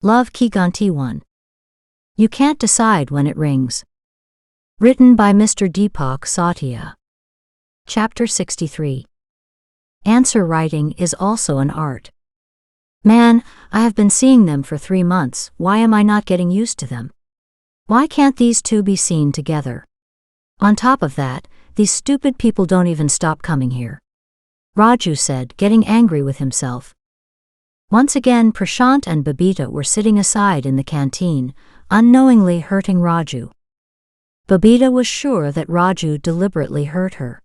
Love Ki Ghanti 1. You can't decide when it rings. Written by Mr. Deepak Satya. Chapter 63. Answer writing is also an art. Man, I have been seeing them for 3 months, why am I not getting used to them? Why can't these two be seen together? On top of that, these stupid people don't even stop coming here. Raju said, getting angry with himself. Once again, Prashant and Babita were sitting aside in the canteen, unknowingly hurting Raju. Babita was sure that Raju deliberately hurt her.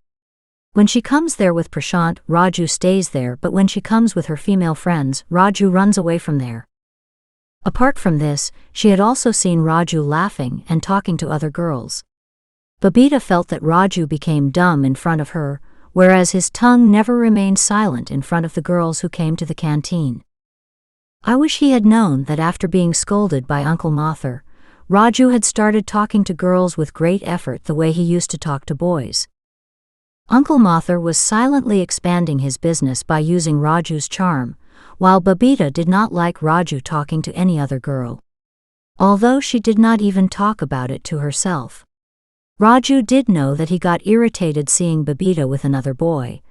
When she comes there with Prashant, Raju stays there, but when she comes with her female friends, Raju runs away from there. Apart from this, she had also seen Raju laughing and talking to other girls. Babita felt that Raju became dumb in front of her, whereas his tongue never remained silent in front of the girls who came to the canteen. I wish he had known that after being scolded by Uncle Mathur, Raju had started talking to girls with great effort the way he used to talk to boys. Uncle Mathur was silently expanding his business by using Raju's charm, while Babita did not like Raju talking to any other girl. Although she did not even talk about it to herself. Raju did know that he got irritated seeing Babita with another boy,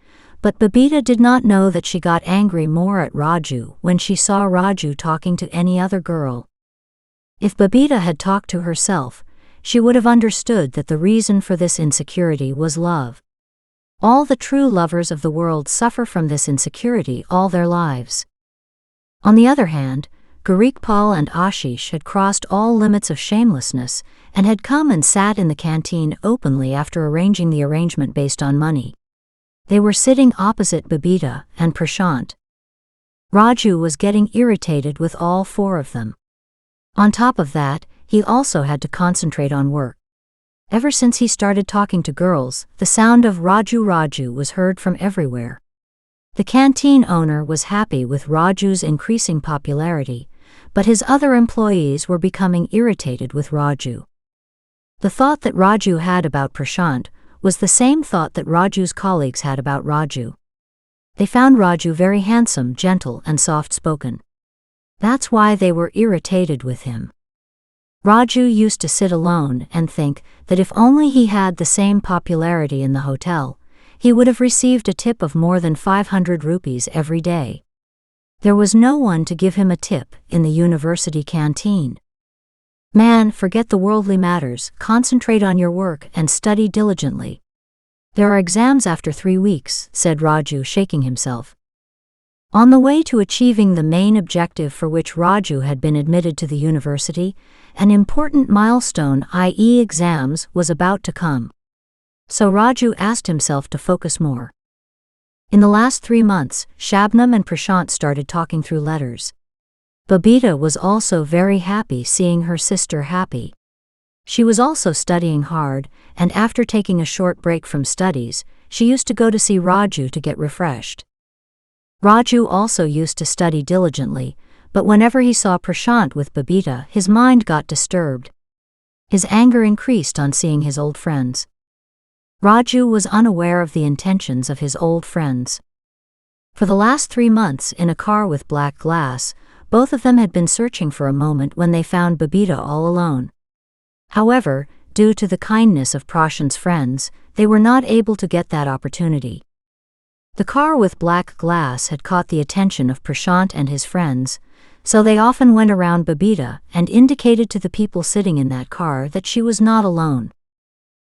but Babita did not know that she got angry more at Raju when she saw Raju talking to any other girl. If Babita had talked to herself, she would have understood that the reason for this insecurity was love. All the true lovers of the world suffer from this insecurity all their lives. On the other hand, Gurikpal and Ashish had crossed all limits of shamelessness and had come and sat in the canteen openly after arranging the arrangement based on money. They were sitting opposite Babita and Prashant. Raju was getting irritated with all 4 of them. On top of that, he also had to concentrate on work. Ever since he started talking to girls, the sound of Raju was heard from everywhere. The canteen owner was happy with Raju's increasing popularity, but his other employees were becoming irritated with Raju. The thought that Raju had about Prashant was the same thought that Raju's colleagues had about Raju. They found Raju very handsome, gentle, and soft-spoken. That's why they were irritated with him. Raju used to sit alone and think that if only he had the same popularity in the hotel, he would have received a tip of more than 500 rupees every day. There was no one to give him a tip in the university canteen. Man, forget the worldly matters, concentrate on your work and study diligently. There are exams after 3 weeks, said Raju, shaking himself. On the way to achieving the main objective for which Raju had been admitted to the university, an important milestone, i.e. exams, was about to come. So Raju asked himself to focus more. In the last 3 months, Shabnam and Prashant started talking through letters. Babita was also very happy seeing her sister happy. She was also studying hard, and after taking a short break from studies, she used to go to see Raju to get refreshed. Raju also used to study diligently, but whenever he saw Prashant with Babita, his mind got disturbed. His anger increased on seeing his old friends. Raju was unaware of the intentions of his old friends. For the last 3 months in a car with black glass, both of them had been searching for a moment when they found Babita all alone. However, due to the kindness of Prashant's friends, they were not able to get that opportunity. The car with black glass had caught the attention of Prashant and his friends, so they often went around Babita and indicated to the people sitting in that car that she was not alone.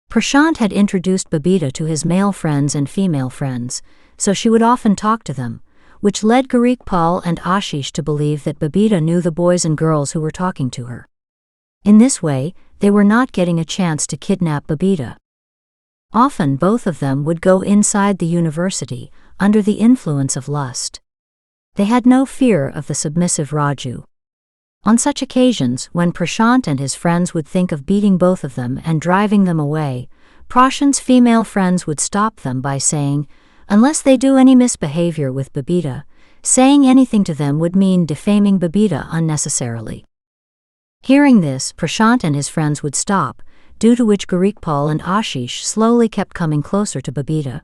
Prashant had introduced Babita to his male friends and female friends, so she would often talk to them, which led Gurikpal and Ashish to believe that Babita knew the boys and girls who were talking to her. In this way, they were not getting a chance to kidnap Babita. Often both of them would go inside the university, under the influence of lust. They had no fear of the submissive Raju. On such occasions, when Prashant and his friends would think of beating both of them and driving them away, Prashant's female friends would stop them by saying, unless they do any misbehavior with Babita, saying anything to them would mean defaming Babita unnecessarily. Hearing this, Prashant and his friends would stop, due to which Gurikpal and Ashish slowly kept coming closer to Babita.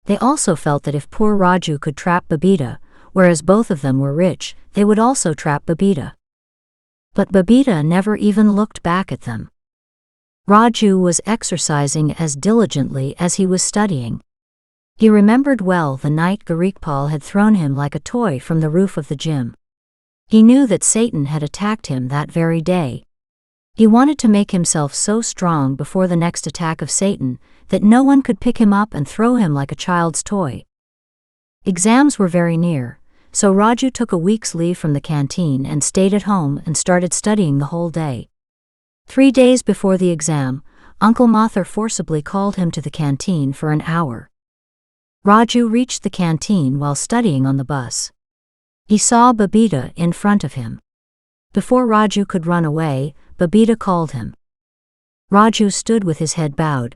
They also felt that if poor Raju could trap Babita, whereas both of them were rich, they would also trap Babita. But Babita never even looked back at them. Raju was exercising as diligently as he was studying. He remembered well the night Garikpal had thrown him like a toy from the roof of the gym. He knew that Satan had attacked him that very day. He wanted to make himself so strong before the next attack of Satan that no one could pick him up and throw him like a child's toy. Exams were very near, so Raju took a week's leave from the canteen and stayed at home and started studying the whole day. 3 days before the exam, Uncle Mathur forcibly called him to the canteen for an hour. Raju reached the canteen while studying on the bus. He saw Babita in front of him. Before Raju could run away, Babita called him. Raju stood with his head bowed.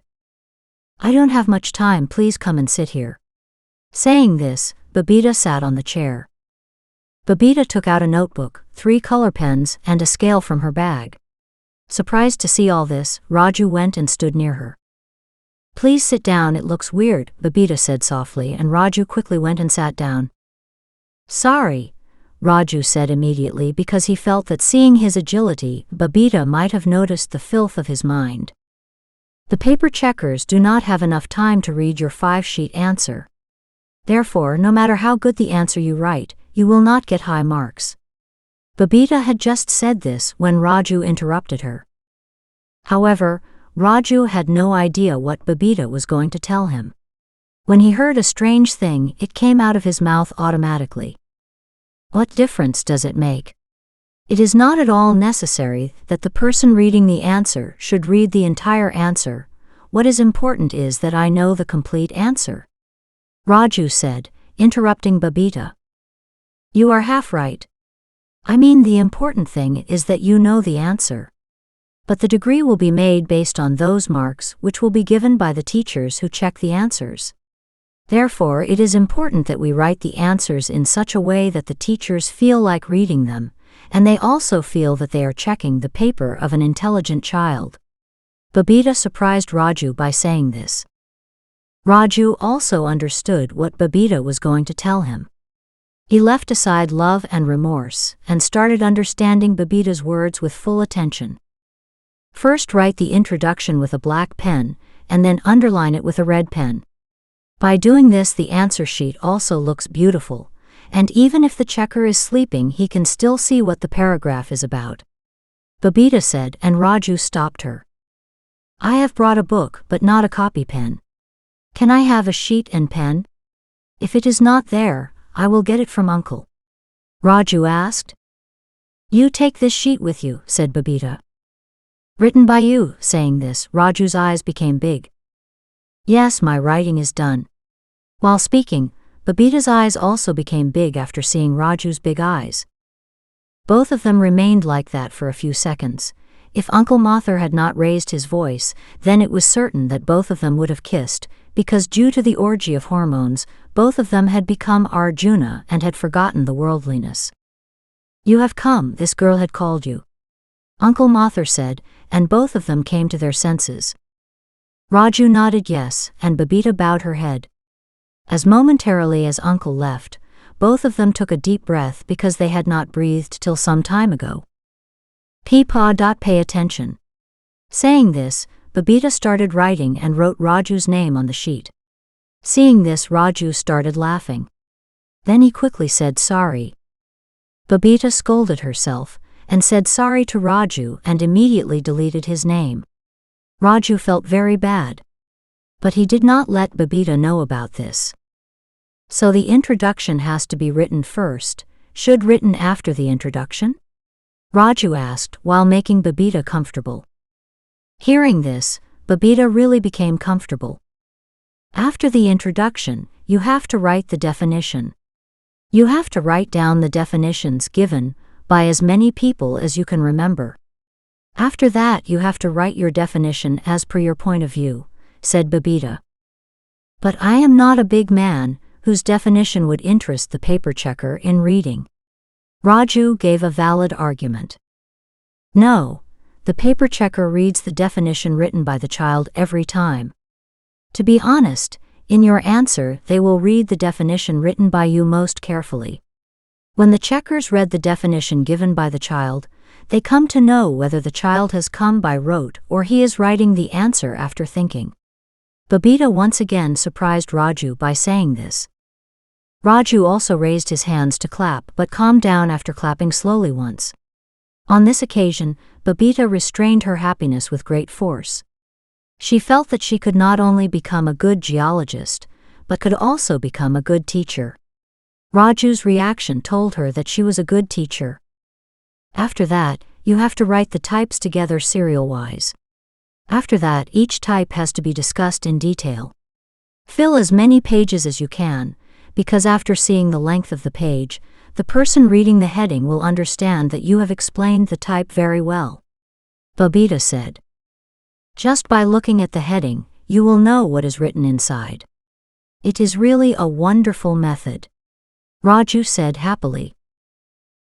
"I don't have much time, please come and sit here." Saying this, Babita sat on the chair. Babita took out a notebook, 3 color pens, and a scale from her bag. Surprised to see all this, Raju went and stood near her. "Please sit down, it looks weird," Babita said softly, and Raju quickly went and sat down. "Sorry," Raju said immediately because he felt that seeing his agility, Babita might have noticed the filth of his mind. "The paper checkers do not have enough time to read your 5-sheet answer. Therefore, no matter how good the answer you write, you will not get high marks." Babita had just said this when Raju interrupted her. However, Raju had no idea what Babita was going to tell him. When he heard a strange thing, it came out of his mouth automatically. What difference does it make? It is not at all necessary that the person reading the answer should read the entire answer. What is important is that I know the complete answer. Raju said, interrupting Babita. "You are half right. I mean, the important thing is that you know the answer. But the degree will be made based on those marks which will be given by the teachers who check the answers. Therefore, it is important that we write the answers in such a way that the teachers feel like reading them, and they also feel that they are checking the paper of an intelligent child." Babita surprised Raju by saying this. Raju also understood what Babita was going to tell him. He left aside love and remorse and started understanding Babita's words with full attention. First, write the introduction with a black pen, and then underline it with a red pen. By doing this, the answer sheet also looks beautiful, and even if the checker is sleeping, he can still see what the paragraph is about. Babita said, and Raju stopped her. "I have brought a book, but not a copy pen. Can I have a sheet and pen? If it is not there, I will get it from Uncle." Raju asked. "You take this sheet with you," said Babita. "Written by you." Saying this, Raju's eyes became big. "Yes, my writing is done." While speaking, Babita's eyes also became big after seeing Raju's big eyes. Both of them remained like that for a few seconds. If Uncle Mathur had not raised his voice, then it was certain that both of them would have kissed, because due to the orgy of hormones, both of them had become Arjuna and had forgotten the worldliness. "You have come, this girl had called you," Uncle Mathur said, and both of them came to their senses. Raju nodded yes, and Babita bowed her head. As momentarily as Uncle left, both of them took a deep breath because they had not breathed till some time ago. "Peepaw. Pay attention." Saying this, Babita started writing and wrote Raju's name on the sheet. Seeing this, Raju started laughing. Then he quickly said sorry. Babita scolded herself and said sorry to Raju and immediately deleted his name. Raju felt very bad. But he did not let Babita know about this. So the introduction has to be written first, should written after the introduction? Raju asked while making Babita comfortable. Hearing this, Babita really became comfortable. After the introduction, you have to write the definition. You have to write down the definitions given by as many people as you can remember. After that, you have to write your definition as per your point of view, said Babita. But I am not a big man whose definition would interest the paper checker in reading. Raju gave a valid argument. No, the paper checker reads the definition written by the child every time. To be honest, in your answer they will read the definition written by you most carefully. When the checkers read the definition given by the child, They come to know whether the child has come by rote or he is writing the answer after thinking. Babita once again surprised Raju by saying this. Raju also raised his hands to clap but calmed down after clapping slowly once. On this occasion, Babita restrained her happiness with great force. She felt that she could not only become a good geologist, but could also become a good teacher. Raju's reaction told her that she was a good teacher. After that, you have to write the types together serial-wise. After that, each type has to be discussed in detail. Fill as many pages as you can, because after seeing the length of the page, the person reading the heading will understand that you have explained the type very well. Babita said. Just by looking at the heading, you will know what is written inside. It is really a wonderful method. Raju said happily.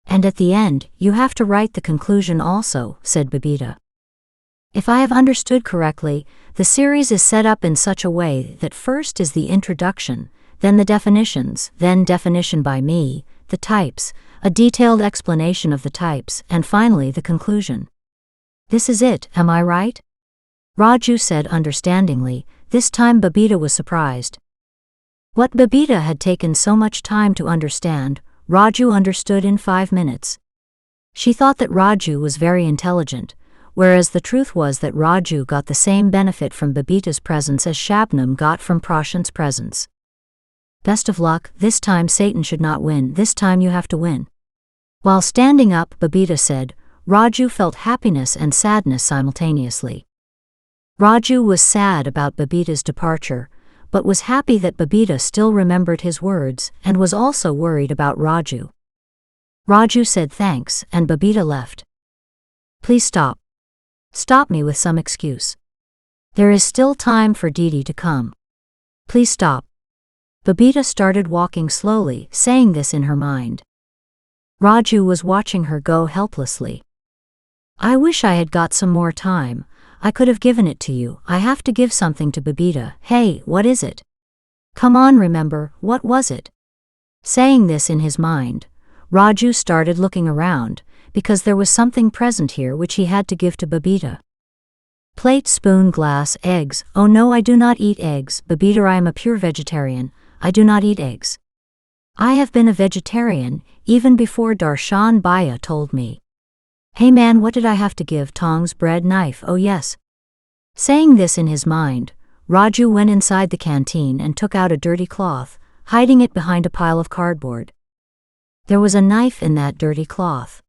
And at the end, you have to write the conclusion also, said Babita. If I have understood correctly, the series is set up in such a way that first is the introduction, then the definitions, then definition by me, the types, a detailed explanation of the types, and finally the conclusion. This is it, am I right? Raju said understandingly. This time Babita was surprised. What Babita had taken so much time to understand, Raju understood in 5 minutes. She thought that Raju was very intelligent, whereas the truth was that Raju got the same benefit from Babita's presence as Shabnam got from Prashant's presence. Best of luck, this time Satan should not win, this time you have to win. While standing up, Babita said, Raju felt happiness and sadness simultaneously. Raju was sad about Babita's departure, but was happy that Babita still remembered his words and was also worried about Raju. Raju said thanks and Babita left. Please stop. Stop me with some excuse. There is still time for Didi to come. Please stop. Babita started walking slowly, saying this in her mind. Raju was watching her go helplessly. I wish I had got some more time. I could have given it to you. I have to give something to Babita. Hey, what is it? Come on, remember, what was it? Saying this in his mind, Raju started looking around, because there was something present here which he had to give to Babita. Plate, spoon, glass, eggs. Oh no, I do not eat eggs. Babita, I am a pure vegetarian. I do not eat eggs. I have been a vegetarian, even before Darshan Bhaiya told me. Hey man, what did I have to give? Tongs, bread, knife, oh yes. Saying this in his mind, Raju went inside the canteen and took out a dirty cloth, hiding it behind a pile of cardboard. There was a knife in that dirty cloth.